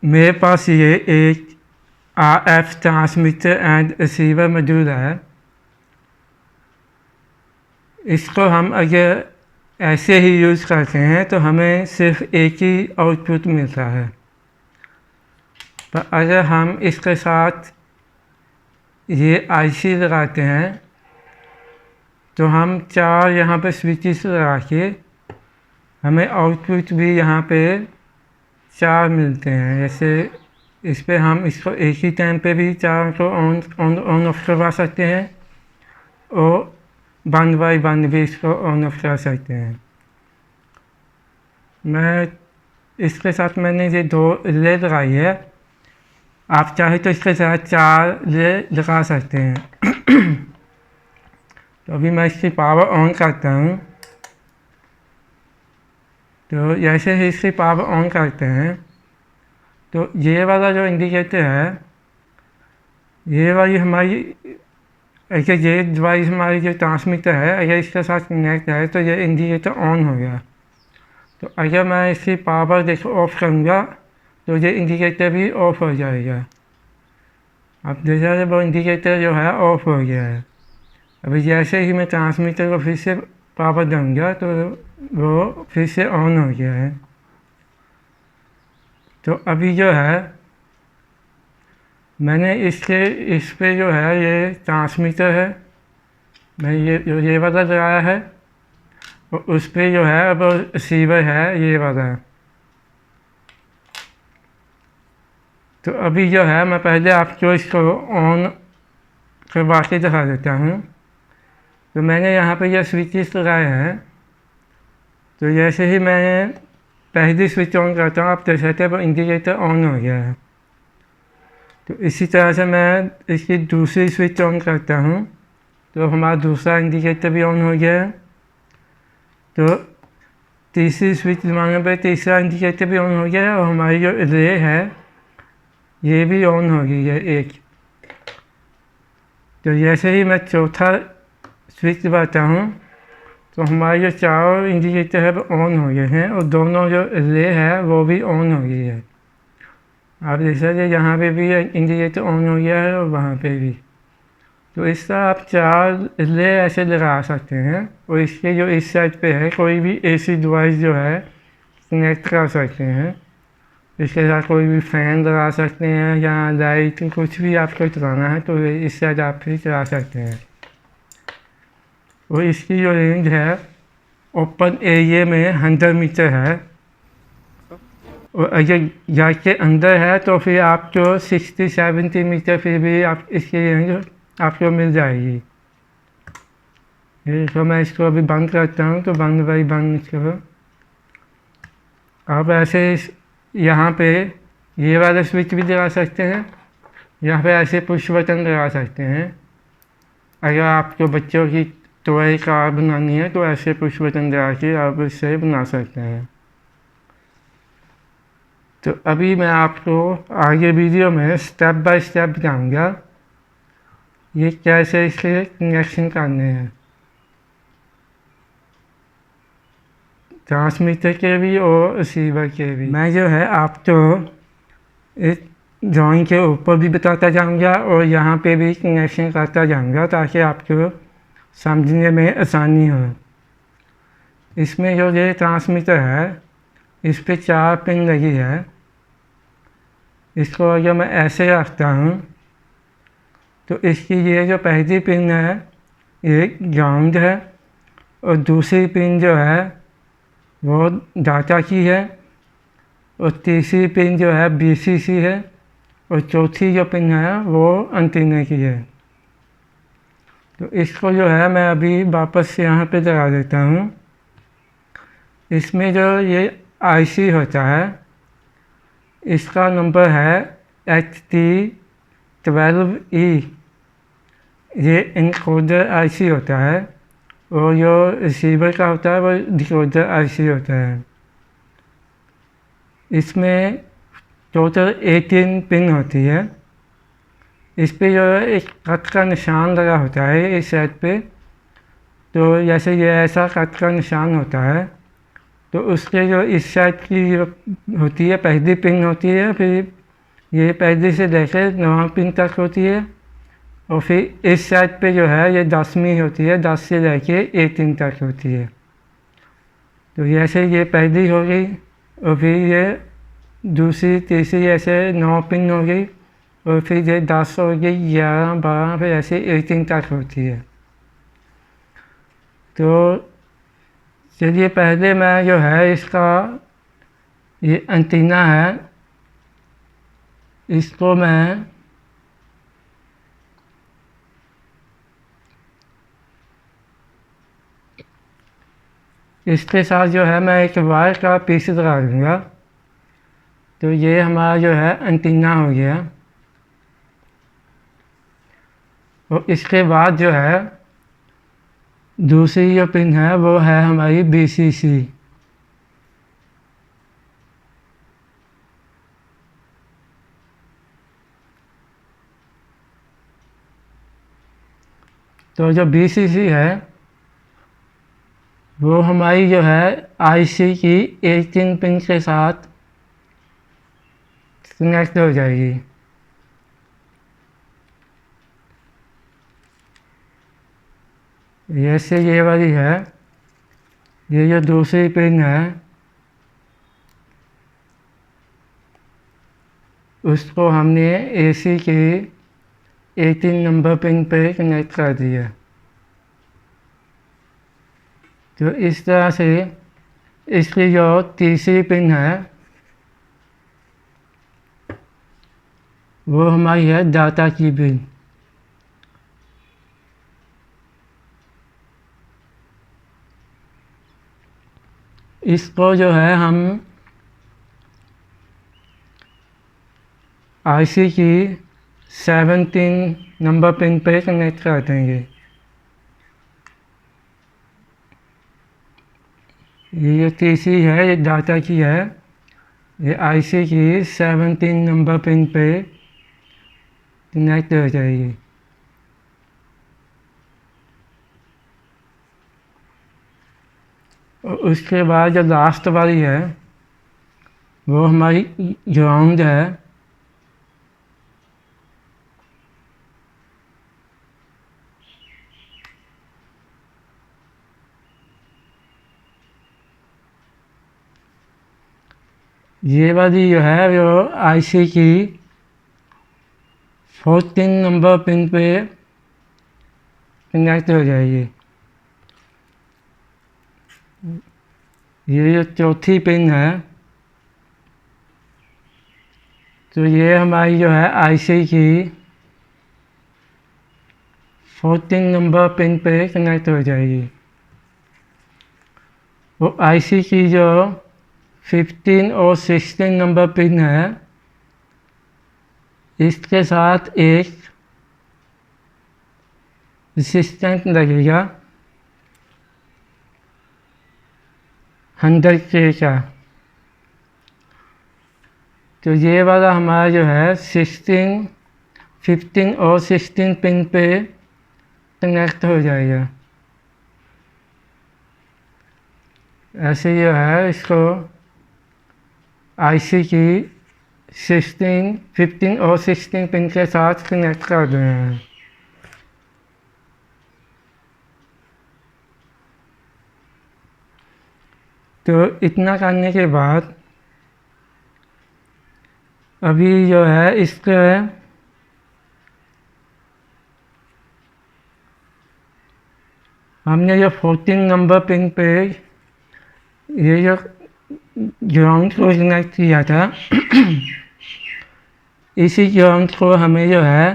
मेरे पास ये एक RF transmitter and receiver module है। इसको हम अगर ऐसे ही यूज़ करते हैं तो हमें सिर्फ एक ही आउटपुट मिलता है, पर अगर हम इसके साथ ये आईसी लगाते हैं तो हम 4 यहाँ पे स्विचेस लगा के हमें आउटपुट भी यहाँ पे 4 मिलते हैं। जैसे इस पे हम इसको एक ही टाइम पे भी 4 को ऑन ऑफ करवा सकते हैं और बंद बाई बंद भी इसको ऑन ऑफ कर सकते हैं। मैं इसके साथ मैंने ये 2 रिले लगाई है, आप चाहे तो इसके साथ 4 रिले लगा सकते हैं। तो अभी मैं इसकी पावर ऑन करता हूँ। तो जैसे ही इसकी पावर ऑन करते हैं तो ये वाला जो इंडिकेटर है, ये वाली हमारी अगर ये डिवाइस हमारी जो ट्रांसमीटर है अगर इसके साथ कनेक्ट है तो ये इंडिकेटर ऑन हो गया। तो अगर मैं इसकी पावर देखो ऑफ करूँगा तो ये इंडिकेटर भी ऑफ हो जाएगा। अब देखिए वो इंडिकेटर जो है ऑफ हो गया है। अभी जैसे ही मैं ट्रांसमीटर को फिर से पावर दूँगा तो वो फिर से ऑन हो गया है। तो अभी जो है मैंने इस पे जो है ये ट्रांसमीटर है, मैं ये वाला लगाया है और उस पे जो है अब रिसीवर है ये वाला है। तो अभी जो है मैं पहले आपको इसको ऑन करवा के दिखा देता हूँ। तो मैंने यहाँ पे ये स्विचेस लगाए हैं। तो जैसे ही मैंने पहली स्विच ऑन करता हूँ आप देख सकते हैं वो इंडिकेटर ऑन हो गया है। तो इसी तरह से मैं इसकी दूसरी स्विच ऑन करता हूँ तो हमारा दूसरा इंडिकेटर भी ऑन हो गया है। तो तीसरी स्विच दबाने पर तीसरा इंडिकेटर भी ऑन हो गया है और हमारी जो रिले है ये भी ऑन हो गई है एक। तो जैसे ही मैं चौथा स्विच दबाता हूँ तो हमारे जो चारों इंडिकेटर है वो ऑन हो गए हैं और दोनों जो रिले है वो भी ऑन हो गई है। आप देख सकते हैं यहाँ पे भी इंडिकेटर ऑन हो गया है और वहाँ पे भी। तो इस तरह आप 4 रिले ऐसे लगा सकते हैं और इसके जो इस साइड पे है कोई भी एसी डिवाइस जो है कनेक्ट कर सकते हैं। इसके साथ कोई भी फ़ैन लगा सकते हैं या लाइट कुछ भी आपको चलाना है तो इस साइड आप भी चला सकते हैं। और इसकी जो रेंज है ओपन एरिया में 100 मीटर है और अगर घर के अंदर है तो फिर आपको 60-70 मीटर फिर भी आप इसकी रेंज आपको मिल जाएगी। तो मैं इसको अभी बंद करता हूँ तो बंद भाई बंद करो। आप ऐसे यहाँ पे ये वाला स्विच भी लगा सकते हैं, यहाँ पे ऐसे पुश बटन लगा सकते हैं। अगर आपको बच्चों की टॉय कार बनानी है तो ऐसे पुश बटन लगा के आप इससे बना सकते हैं। तो अभी मैं आपको आगे वीडियो में स्टेप बाय स्टेप बताऊँगा ये कैसे इसके कनेक्शन करने हैं, ट्रांसमीटर के भी और रिसीवर के भी। मैं जो है आपको इस ड्राइंग के ऊपर भी बताता जाऊंगा और यहाँ पे भी कनेक्शन करता जाऊंगा ताकि आपको समझने में आसानी हो। इसमें जो ये ट्रांसमीटर है इस पे 4 पिन लगी है। इसको अगर मैं ऐसे रखता हूँ तो इसकी ये जो पहली पिन है ये ग्राउंड है और दूसरी पिन जो है वो डाटा की है और तीसरी पिन जो है BCC है और चौथी जो पिन है वो एंटीना की है। तो इसको जो है मैं अभी वापस से यहाँ पे लगा देता हूँ। इसमें जो ये IC होता है इसका नंबर है HT12E। ये इनकोडर IC होता है और जो रिसीवर का होता है वो डिकोडर IC होता है। इसमें टोटल 18 पिन होती है। इस पे जो है एक कट का निशान लगा होता है इस साइड पे। तो जैसे ये ऐसा कट का निशान होता है तो उसके जो इस साइड की जो होती है पहली पिन होती है, फिर ये पहली से लेकर 9 पिन तक होती है, और फिर इस साइड पे जो है ये 10वीं होती है, 10 से लेके 18 तक होती है। तो जैसे ये पहली हो गई और फिर ये दूसरी तीसरी ऐसे 9 पिन हो गई, और फिर ये 10 हो गई, 11 12, फिर ऐसे 18 तक होती है। तो चलिए पहले मैं जो है इसका ये एंटीना है, इसको मैं इसके साथ जो है मैं एक वायर का पीस लगा दूँगा। तो ये हमारा जो है एंटीना हो गया। और इसके बाद जो है दूसरी जो पिन है वो है हमारी BCC। तो जो BCC है वो हमारी जो है IC की 18 पिन के साथ कनेक्ट हो जाएगी। जैसे ये वाली है, ये जो दूसरी पिन है उसको हमने AC की 18 नंबर पिन पे कनेक्ट कर दिया। तो इस तरह से इसकी जो तीसरी पिन है वो हमारी है डाटा की पिन। इसको जो है हम IC की 17 नंबर पिन पे कनेक्ट कर देंगे। ये जो तीसरी है ये डाटा की है, ये IC की 17 नंबर पिन पे कनेक्ट हो जाएगी। और उसके बाद जो लास्ट वाली है वो हमारी ग्राउंड है। ये वाली जो है वो IC की 14 नंबर पिन पे कनेक्ट हो जाएगी। ये जो चौथी पिन है तो ये हमारी जो है IC की 14 नंबर पिन पे कनेक्ट हो जाएगी। वो IC की जो 15 और 16 नंबर पिन है इसके साथ एक रेजिस्टेंस लगेगा 100K का। तो ये वाला हमारा जो है 15 और 16 पिन पे कनेक्ट हो जाएगा। ऐसे जो है इसको IC की 15 और 16 पिन के साथ कनेक्ट कर रहे हैं। तो इतना करने के बाद अभी जो है इसके हमने जो 14 नंबर पिन पे ये जो ग्राउंड को कनेक्ट किया था इसी ग्राउंड को हमें जो है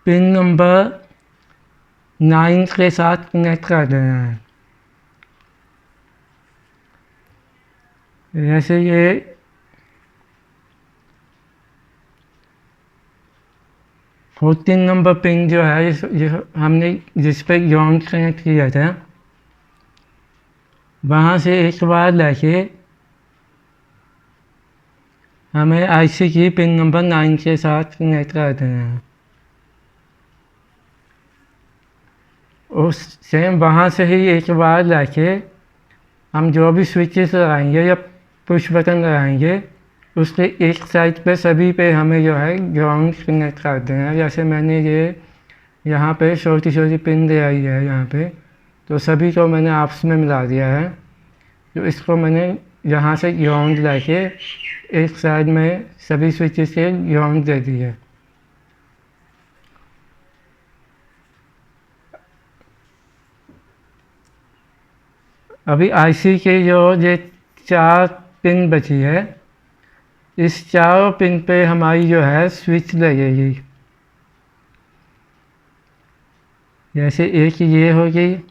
पिन नंबर 9 के साथ कनेक्ट कर देना है। जैसे ये फोर्टीन नंबर पिन जो है हमने जिस पे ग्राउंड कनेक्ट किया था वहाँ से एक बार लेके हमें IC की पिन नंबर 9 के साथ कनेक्ट कर देना है। और सेम वहाँ से ही एक बार लेके हम जो भी स्विचेस लगाएंगे या पुश बटन लगाएंगे उसके एक साइड पे सभी पे हमें जो है ग्राउंड कनेक्ट कर देना है। जैसे मैंने ये यहाँ पे छोटी छोटी पिन दे आई है यहाँ पे, तो सभी को मैंने आपस में मिला दिया है। तो इसको मैंने यहाँ से ग्राउंड लेके एक साइड में सभी स्विचेस के ग्राउंड दे दी है। अभी आईसी के जो ये 4 पिन बची है, इस चारों पिन पे हमारी जो है स्विच लगेगी। जैसे एक ये होगी,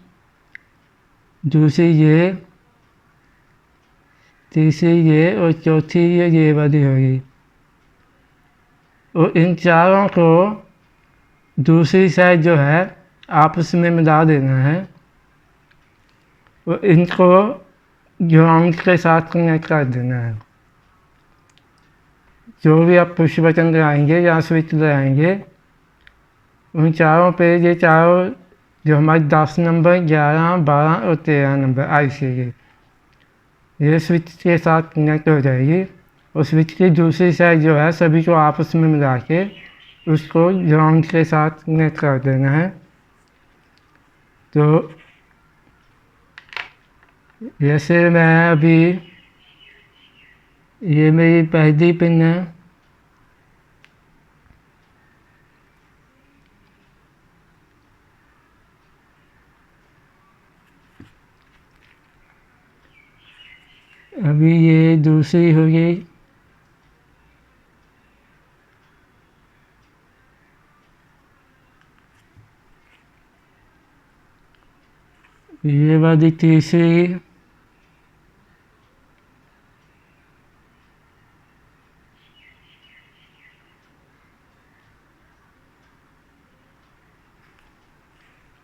दूसरी ये, तीसरी ये और चौथी ये वाली होगी। और इन चारों को दूसरी साइड जो है आपस में मिला देना है और इनको ग्राउंड के साथ कनेक्ट कर देना है। जो भी आप पुश बटन लगाएंगे या स्विच लगाएंगे उन चारों पे ये चारों जो हमारे 10 नंबर, 11, 12 और 13 नंबर आईसी के, ये स्विच के साथ कनेक्ट हो जाएगी। और स्विच की दूसरी साइड जो है सभी को आपस में मिला के उसको ग्राउंड के साथ कनेक्ट कर देना है। तो जैसे मैं अभी, ये मेरी पहली पिन है, अभी ये दूसरी होगी, ये वाली तीसरी,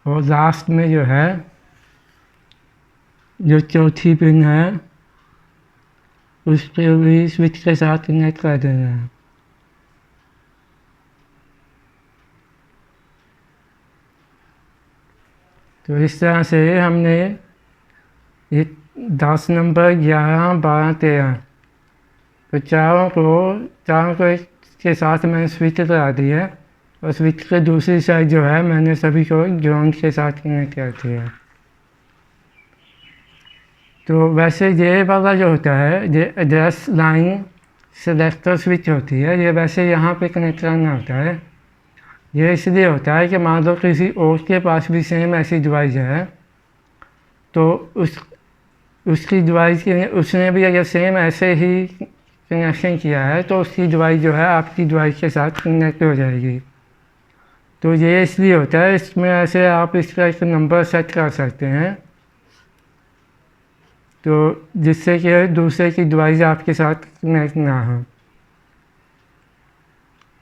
और लास्ट में जो है जो चौथी पिन है उस पर भी स्विच के साथ कनेक्ट कर देना है। तो इस तरह से हमने ये 10 नंबर, 11, 12, 13 तो चारों को के साथ मैंने स्विच लगा दी है और स्विच के दूसरी साइड जो है मैंने सभी को ग्राउंड के साथ कनेक्ट कर दिया है। तो वैसे ये वाला जो होता है, ये एड्रेस लाइन सेलेक्टर स्विच होती है, ये वैसे यहाँ पे कनेक्ट करना होता है। ये इसलिए होता है कि मान लो किसी और के पास भी सेम ऐसी डिवाइस है, तो उसकी डिवाइस के उसने भी अगर सेम ऐसे ही कनेक्शन किया है तो उसकी डिवाइस जो है आपकी डिवाइस के साथ कनेक्ट हो जाएगी। तो ये इसलिए होता है, इसमें ऐसे आप इसका एक नंबर सेट कर सकते हैं तो जिससे कि दूसरे की डिवाइस आपके साथ कनेक्ट ना हो।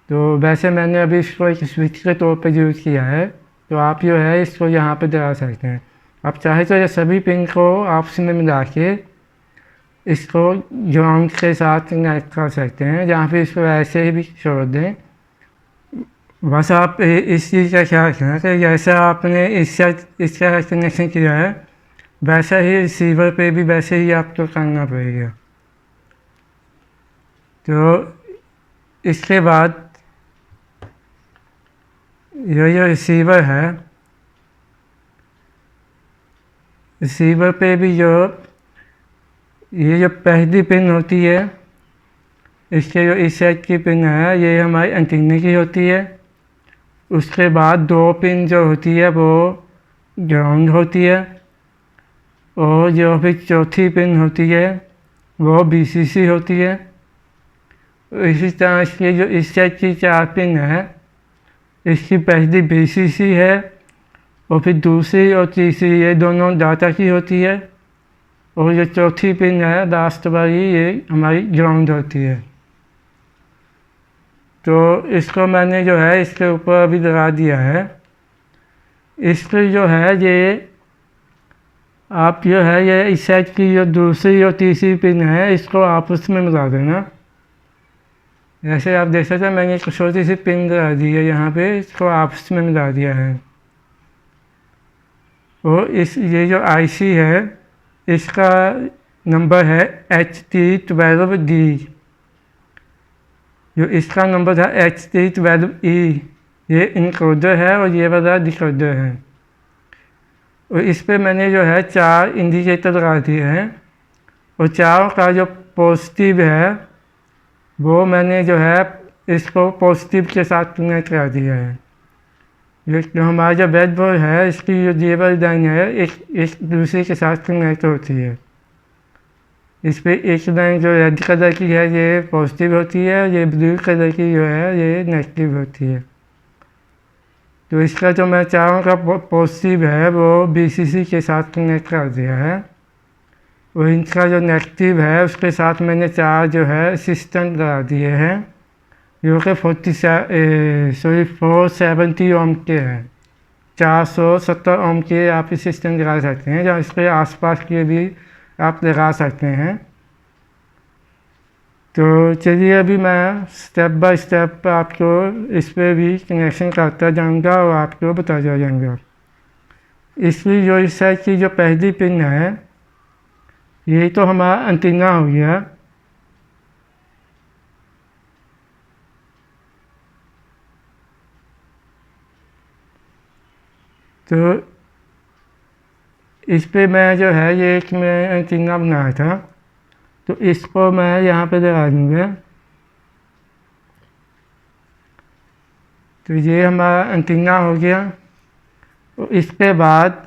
तो वैसे मैंने अभी इसको एक स्विच के तौर पे यूज़ किया है, तो आप जो है इसको यहाँ पे लगा सकते हैं। आप चाहे तो ये सभी पिन को आपस में मिला के इसको ग्राउंड के साथ कनेक्ट कर सकते हैं, जहाँ पे इसको ऐसे ही भी छोड़ दें। बस आप इस चीज़ का ख्याल रखना कि जैसा आपने इसका कनेक्शन किया है वैसा ही रिसीवर पे भी वैसे ही आपको करना पड़ेगा। तो इसके बाद ये रिसीवर है, रिसीवर पे भी ये जो पहली पिन होती है, इसके जो इस साइड की पिन है ये हमारी एंटीना की होती है। उसके बाद 2 पिन जो होती है वो ग्राउंड होती है और जो फिर चौथी पिन होती है वो बीसीसी होती है। इसी तरह इसके जो इस साइड की 4 पिन है, इसकी पहली बीसीसी है और फिर दूसरी और तीसरी ये दोनों डाटा की होती है और जो चौथी पिन है लास्ट वाली ये हमारी ग्राउंड होती है। तो इसको मैंने जो है इसके ऊपर अभी लगा दिया है। इसके जो है ये आप जो है ये इस साइड की जो दूसरी और तीसरी पिन है इसको आपस में मिला देना। जैसे आप देख सकते हैं मैंने एक छोटी सी पिन लगा दी है यहाँ पे, इसको आपस में मिला दिया है। और ये जो आईसी है इसका नंबर है HT12D, जो इसका नंबर था HT12E, ये इनकोडर है और ये वाला डिकोडर है। और इस पे मैंने जो है 4 इंडिकेटर लगा दिए हैं और चारों का जो पॉजिटिव है वो मैंने जो है इसको पॉजिटिव के साथ कनेक्ट कर दिया है। ये जो हमारा जो ब्रेडबोर्ड है इसकी जो जेबल लाइन है एक दूसरे के साथ कनेक्ट होती है। इस पर एक लाइन जो रेड कलर की है ये पॉजिटिव होती है, ये ब्लू कलर की जो है ये नेगेटिव होती है। तो इसका जो मैं चारों का पॉजिटिव है वो BCC के साथ कनेक्ट कर दिया है और इनका जो नेगेटिव है उसके साथ मैंने 4 जो है असिस्टेंट लगा दिए हैं जो कि 470 ओम के हैं। 470 ओम के आप असिस्टेंट लगा सकते हैं, या इसके आसपास के भी आप लगा सकते हैं। तो चलिए अभी मैं स्टेप बाय स्टेप आपको इस पर भी कनेक्शन करता जाऊंगा और आपको बताता जाऊंगा। इसलिए जो इस साइड की जो पहली पिन है ये तो हमारा एंटीना हो गया। तो इस पे मैं जो है ये एक मैं एंटीना बनाया था, तो इसको मैं यहाँ पे लगा दूँगा। तो ये हमारा एंटीना हो गया। और इसके बाद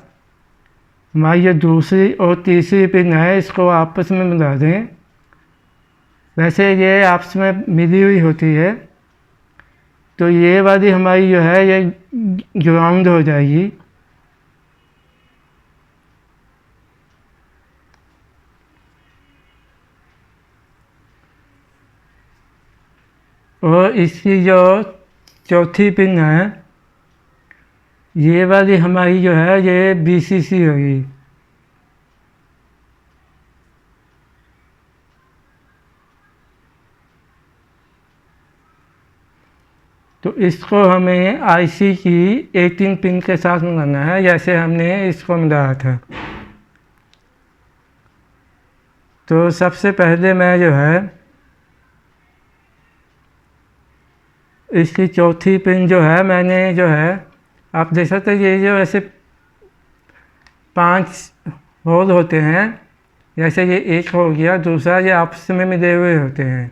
हमारी ये दूसरी और तीसरी पिन है इसको आपस में मिला दें। वैसे ये आपस में मिली हुई होती है, तो ये वाली हमारी जो है ये ग्राउंड हो जाएगी। और इसकी जो चौथी पिन है ये वाली हमारी जो है ये BCC होगी। तो इसको हमें IC की 18 पिन के साथ मिलाना है, जैसे हमने इसको मिलाया था। तो सबसे पहले मैं जो है इसकी चौथी पिन जो है मैंने जो है आप देख सकते हैं ये जो ऐसे 5 होल होते हैं, जैसे ये एक हो गया, दूसरा ये आपस में मिले हुए होते हैं।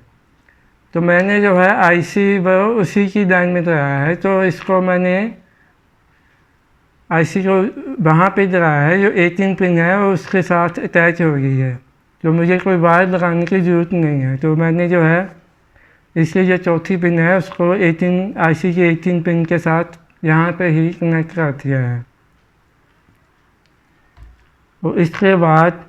तो मैंने जो है IC वो उसी की लाइन में लगाया है, तो इसको मैंने IC को वहाँ पे लगाया है जो 18 पिन है और उसके साथ अटैच हो गई है, तो मुझे कोई वायर लगाने की ज़रूरत नहीं है। तो मैंने जो है इसलिए जो चौथी पिन है उसको IC की 18 पिन के साथ यहाँ पे ही कनेक्ट कर दिया है। और इसके बाद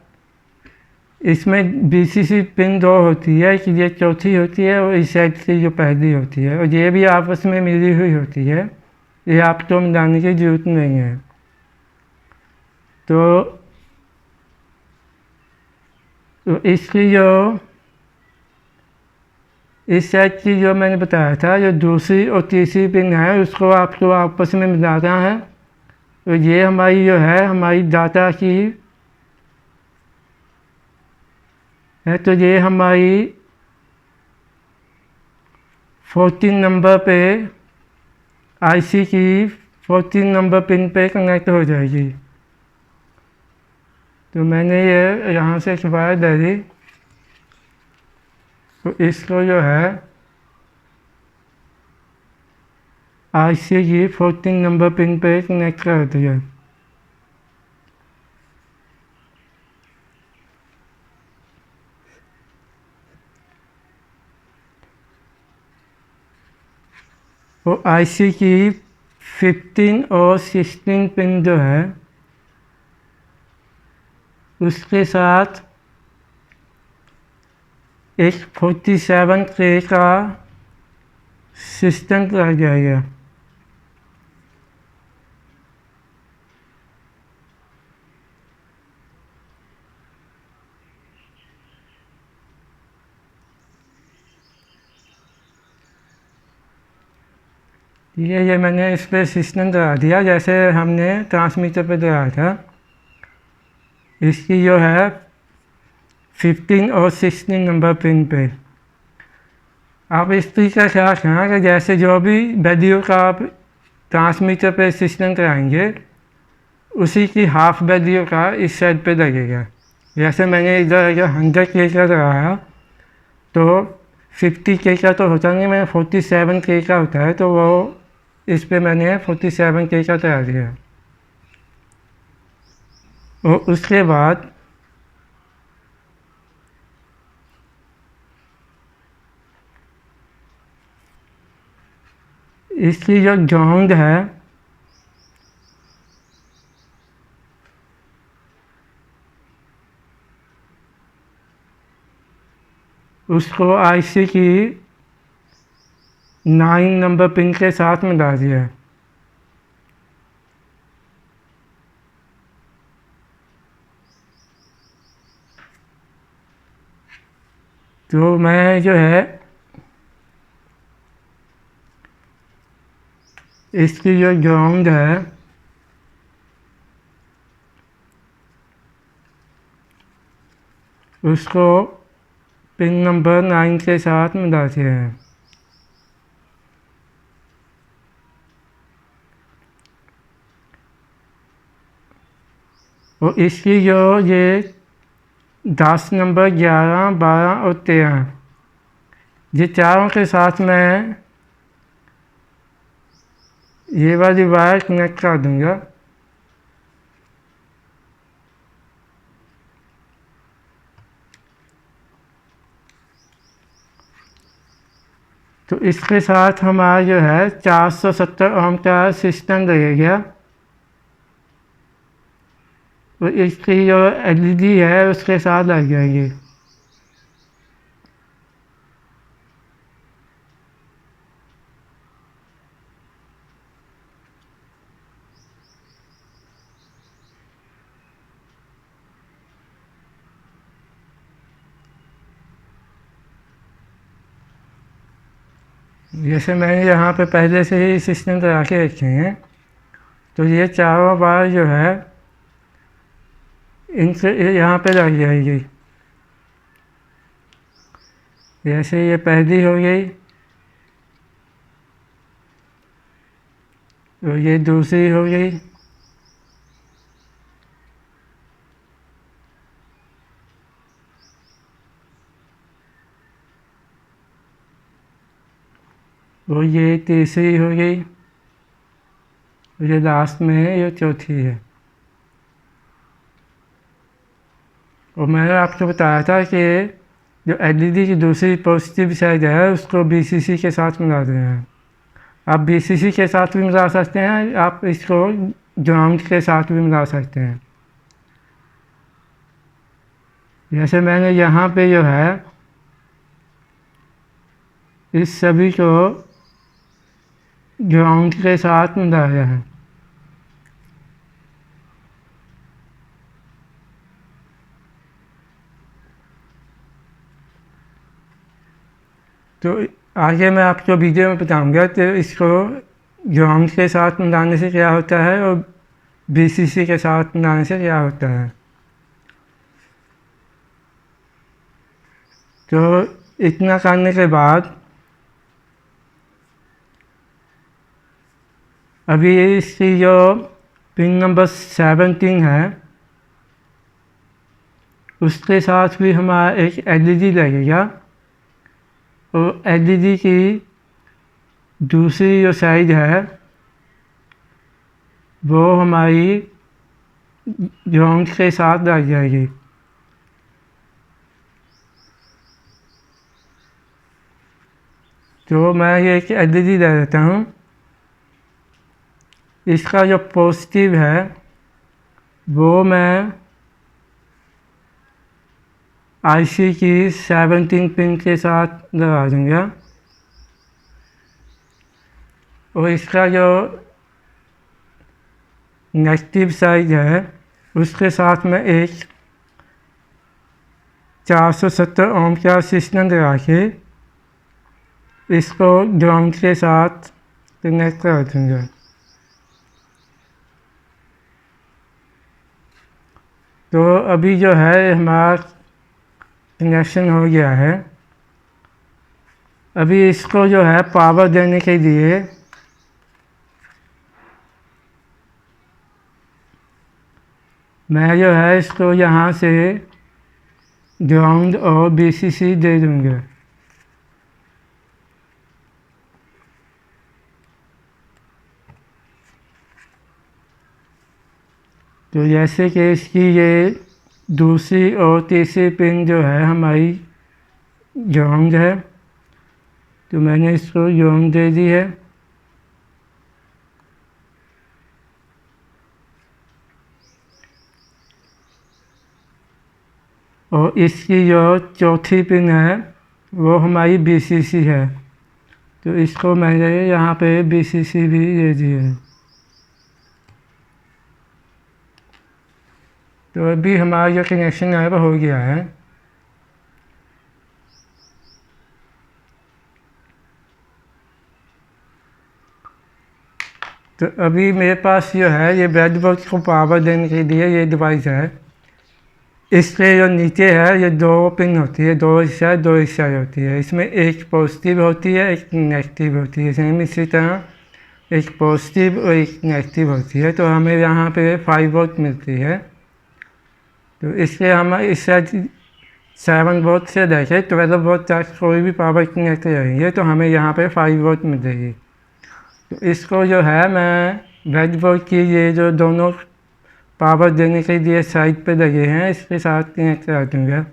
इसमें BCC पिन 2 होती है, कि ये चौथी होती है और इस साइड की जो पहली होती है, और ये भी आपस में मिली हुई होती है, ये आपको मिलाने की ज़रूरत नहीं है। तो इसकी जो इस साइड की जो मैंने बताया था जो दूसरी और तीसरी पिन है उसको आपको आपस में मिलाना है। तो ये हमारी जो है हमारी डाटा की है, तो ये हमारी 14 नंबर पे IC की 14 नंबर पिन पे कनेक्ट हो जाएगी। तो मैंने ये यहाँ से वायर दे दी, तो इसको जो है IC की 14 नंबर पिन पे कनेक्ट कर दिया। और IC की 15 और 16 पिन जो है उसके साथ एक 47K का सिस्टम लग जाएगा। ये मैंने इस पर सिस्टम लगा दिया जैसे हमने ट्रांसमीटर पे लगाया था। इसकी जो है 15 और 16 नंबर पिन पे आप इस चीज़ का ख्याल रखना कि जैसे जो भी वैल्यू का आप ट्रांसमीटर पे सिस्टम कराएंगे उसी की हाफ वैल्यू का इस साइड पे लगेगा। जैसे मैंने इधर 100K का लगाया तो 50K का तो होता नहीं, मैंने 47K का होता है, तो वो इस पे मैंने 47K का लगा दिया। और उसके बाद इसकी जो ग्राउंड है उसको आईसी की 9 नंबर पिन के साथ मिला दिया है। तो मैं जो है इसकी जो ग्राउंड है उसको पिन नंबर 9 के साथ मिला दिया है। और इसकी जो ये 10 नंबर 11, 12 और 13 ये चारों के साथ मैं ये वाली वायर कनेक्ट कर दूंगा। तो इसके साथ हमारा जो है 470 ओम का सिस्टम लगेगा। और इसकी जो एलईडी है उसके साथ लग जाएगी। जैसे मैंने यहाँ पे पहले से ही सिस्टम लगा के रखे हैं, तो ये चारों बार जो है इनसे यहाँ पे लग जाएगी। जैसे ये पहली हो गई और ये दूसरी हो गई, और ये तीसरी हो गई, और ये लास्ट में है, ये चौथी है। और मैंने आपको बताया था कि जो एलईडी की दूसरी पॉजिटिव साइड है उसको बीसीसी के साथ मिला देना है। आप बीसीसी के साथ भी मिला सकते हैं, आप इसको ग्राउंड के साथ भी मिला सकते हैं। जैसे मैंने यहाँ पे जो है इस सभी को ग्राउंड के साथ मिलाया है। तो आगे मैं आपको वीडियो में बताऊंगा कि इसको ग्राउंड के साथ मिलाने से क्या होता है और बीसीसी के साथ मिलाने से क्या होता है। तो इतना करने के बाद अभी इसकी जो पिन नंबर 17 है उसके साथ भी हमारा एक एलईडी लगेगा। और एलईडी की दूसरी जो साइड है वो हमारी ग्राउंड के साथ लग जाएगी। तो मैं ये एक एलईडी ले लेता हूँ। इसका जो पॉजिटिव है वो मैं आईसी की 17 पिन के साथ लगा दूँगा। और इसका जो नेगेटिव साइड है उसके साथ में एक 470 ओम का सिस्टम लगा के इसको ग्राउंड के साथ कनेक्ट कर दूँगा। तो अभी जो है हमारा कनेक्शन हो गया है। अभी इसको जो है पावर देने के लिए मैं जो है इसको यहाँ से ग्राउंड और VCC दे दूँगा। तो जैसे कि इसकी ये दूसरी और तीसरी पिन जो है हमारी ग्राउंड है, तो मैंने इसको ग्राउंड दे दी है। और इसकी जो चौथी पिन है वो हमारी VCC है, तो इसको मैंने यहाँ पे VCC भी दे दी है। तो अभी हमारा जो कनेक्शन है वो हो गया है। तो अभी मेरे पास जो है ये ब्रेडबोर्ड को पावर देने के लिए ये डिवाइस है। इसके जो नीचे है ये दो पिन होती है, दो साइड होती है। इसमें एक पॉजिटिव होती है, एक नेगेटिव होती है। सेम इसी तरह एक पॉजिटिव और एक नेगेटिव होती है। तो हमें यहाँ पे 5 वोल्ट मिलती है। तो इसलिए हम इस साइड 7 वोल्ट से लेकर 12 वोल्ट तक कोई भी पावर कनेक्ट रहेंगे तो हमें यहाँ पे 5 वोल्ट मिलेगी। तो इसको जो है मैं ब्रेडबोर्ड की ये जो दोनों पावर देने के लिए साइड पे लगे हैं इसके साथ कनेक्ट कर दूँगा।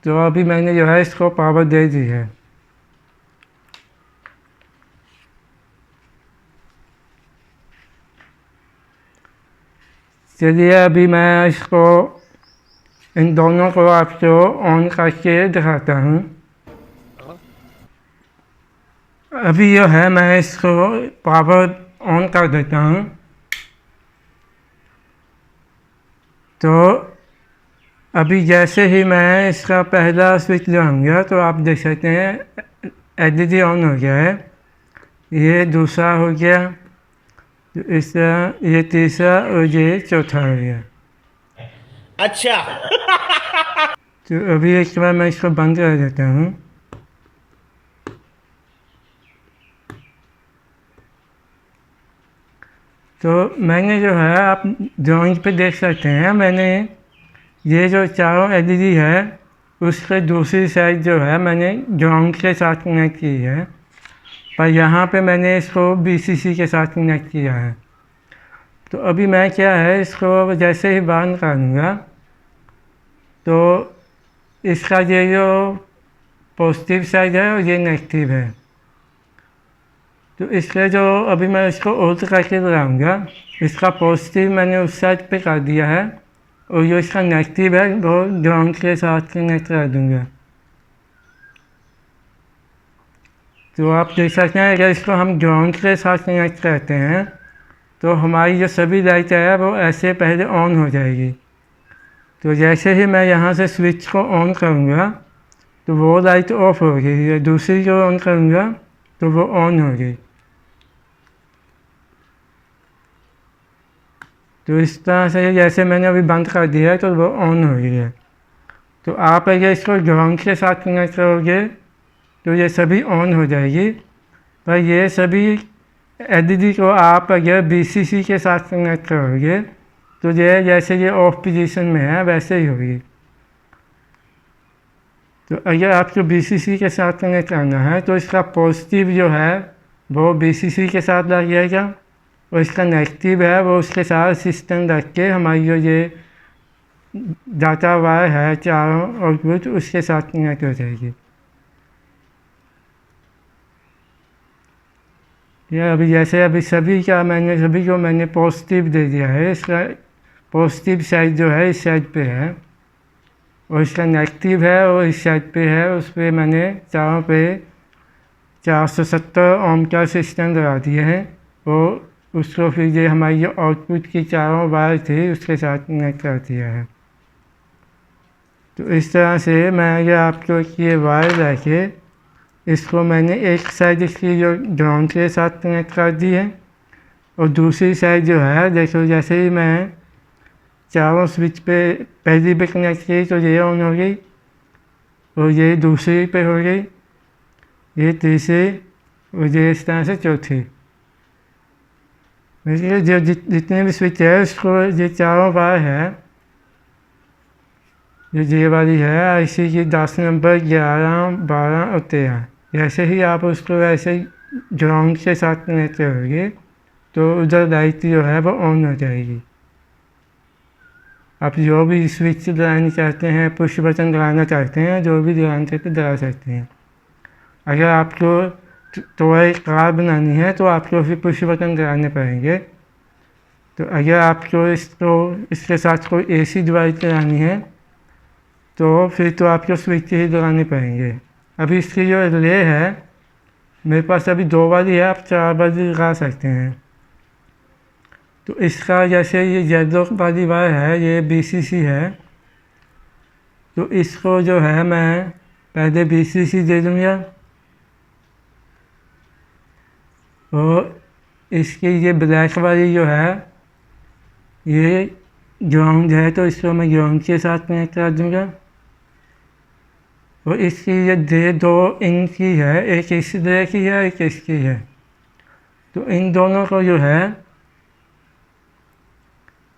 तो अभी मैंने जो है इसको पावर दे दी है। चलिए अभी मैं इसको इन दोनों को आपको ऑन करके दिखाता हूँ। अभी जो है मैं इसको पावर ऑन कर देता हूँ। तो अभी जैसे ही मैं इसका पहला स्विच लगाऊंगा तो आप देख सकते हैं LED ऑन हो गया है। ये दूसरा हो गया, तो इस तरह ये तीसरा और ये चौथा हो गया। अच्छा। तो अभी एक बार मैं इसको बंद कर देता हूँ। तो मैंने जो है आप ड्राइंग पे देख सकते हैं, मैंने ये जो चारों LED है उसके दूसरी साइड जो है मैंने ग्राउंड के साथ कनेक्ट की है, पर यहाँ पे मैंने इसको VCC के साथ कनेक्ट किया है। तो अभी मैं क्या है इसको जैसे ही बाहर निकालूँगा तो इसका ये जो पॉजिटिव साइड है और ये नेगेटिव है। तो इसलिए जो अभी मैं इसको उल्ट करके लगाऊंगा, इसका पॉजिटिव मैंने उस साइड पे कर दिया है और जो इसका नेगेटिव है वो ग्राउंड के साथ कनेक्ट कर दूंगा। तो आप देख सकते हैं अगर इसको हम ग्राउंड के साथ कनेक्ट करते हैं तो हमारी जो सभी लाइट है वो ऐसे पहले ऑन हो जाएगी। तो जैसे ही मैं यहाँ से स्विच को ऑन करूँगा तो वो लाइट ऑफ हो गई, दूसरी को ऑन करूँगा तो वो ऑन हो गई। तो इस तरह से जैसे मैंने अभी बंद कर दिया है तो वो ऑन हो गई है। तो आप अगर इसको ग्राउंड के साथ कनेक्ट करोगे तो ये सभी ऑन हो जाएगी, पर ये सभी LED को आप अगर VCC के साथ कनेक्ट करोगे तो ये जैसे ये ऑफ पोजीशन में है वैसे ही होगी। तो अगर आपको VCC के साथ कनेक्ट करना है तो इसका पॉजिटिव जो है वो VCC के साथ लग जाएगा और इसका नेगेटिव है वो उसके साथ सिस्टम रख के हमारी जो ये डाटा वायर है चारों आउटपुट उसके साथ कनेक्ट हो जाएगी। ये अभी जैसे अभी सभी को मैंने पॉजिटिव दे दिया है। इसका पॉजिटिव साइड जो है इस साइड पे है और इसका नेगेटिव है और इस साइड पे है, उस पर मैंने चारों पे 470 ओम का सिस्टम लगा दिया है और उसको फिर ये हमारी जो आउटपुट की चारों वायर थी उसके साथ कनेक्ट कर दिया है। तो इस तरह से मैं अगर आपको ये वायर लेके इसको मैंने एक साइड इसकी जो ग्राउंड के साथ कनेक्ट कर दी है और दूसरी साइड जो है देखो, जैसे ही मैं चारों स्विच पे पहली पे कनेक्ट की तो ये ऑन हो गई, और ये दूसरी पे हो गई, ये तीसरी, और ये इस तरह से चौथी। देखिए जो जितने भी स्विच है उसको ये चारों बार है, ये वाली है आईसी की 10 नंबर, 11, 12 और 13। जैसे ही आप उसको ऐसे ग्राउंड के साथ कनेक्ट करोगे तो उधर लाइट जो है वो ऑन हो जाएगी। आप जो भी स्विच दबाना चाहते हैं, पुश बटन दबाना चाहते हैं, जो भी दबाना चाहते हैं दबा सकते हैं। अगर आपको थोड़ा एक कार बनानी है तो आपको फिर पुश बटन दबाने पड़ेंगे। तो अगर आपको इसके साथ कोई एसी डिवाइस चलानी है तो फिर तो आपको स्विच ही दबाने पड़ेंगे। अभी इसकी जो रिले है मेरे पास अभी 2 वाली है, आप 4 वाली लगा सकते हैं। तो इसका जैसे ये येलो वाली वायर है, ये BCC है, तो इसको जो है मैं पहले BCC दे दूँगा, और इसकी ये ब्लैक वाली जो है ये ग्राउंड है, तो इसको मैं ग्राउंड के साथ कनेक्ट कर दूँगा। और इसकी ये 2 इन की है, एक इस तरह की है, एक इसकी है। तो इन दोनों को जो है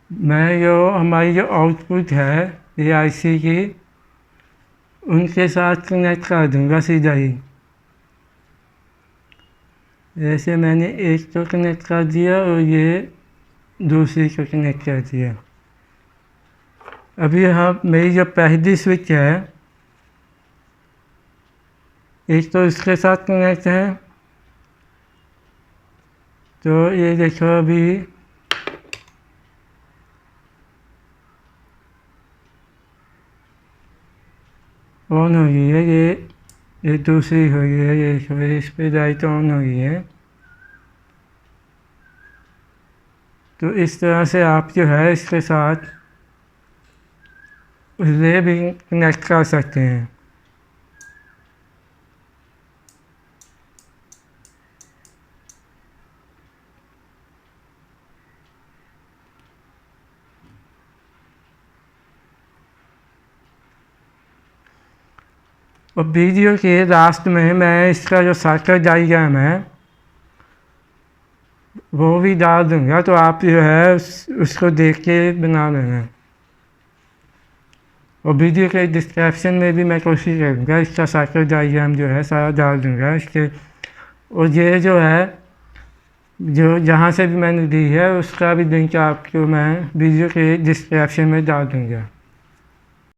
मैं जो हमारी जो आउटपुट है ये आईसी की, उनके साथ कनेक्ट कर दूँगा सीधा ही। जैसे मैंने एक को कनेक्ट कर दिया और ये दूसरी को कनेक्ट कर दिया। अभी हम मेरी जो पहली स्विच है एक तो इसके साथ कनेक्ट है, तो ये देखो अभी ऑन हो गई है, ये दूसरी हो गई है, ये इस पर लाइट ऑन हो गई है। तो इस तरह से आप जो है इसके साथ रिले भी कनेक्ट कर सकते हैं। और वीडियो के लास्ट में मैं इसका जो सर्किट डायग्राम है वो भी डाल दूँगा, तो आप जो है उसको देख के बना लेना। और वीडियो के डिस्क्रिप्शन में भी मैं कोशिश करूँगा इसका सर्किट डायग्राम जो है सारा डाल दूँगा इसके। और ये जो है जो जहाँ से भी मैंने दी है उसका भी लिंक आपको मैं वीडियो के डिस्क्रिप्शन में डाल दूँगा।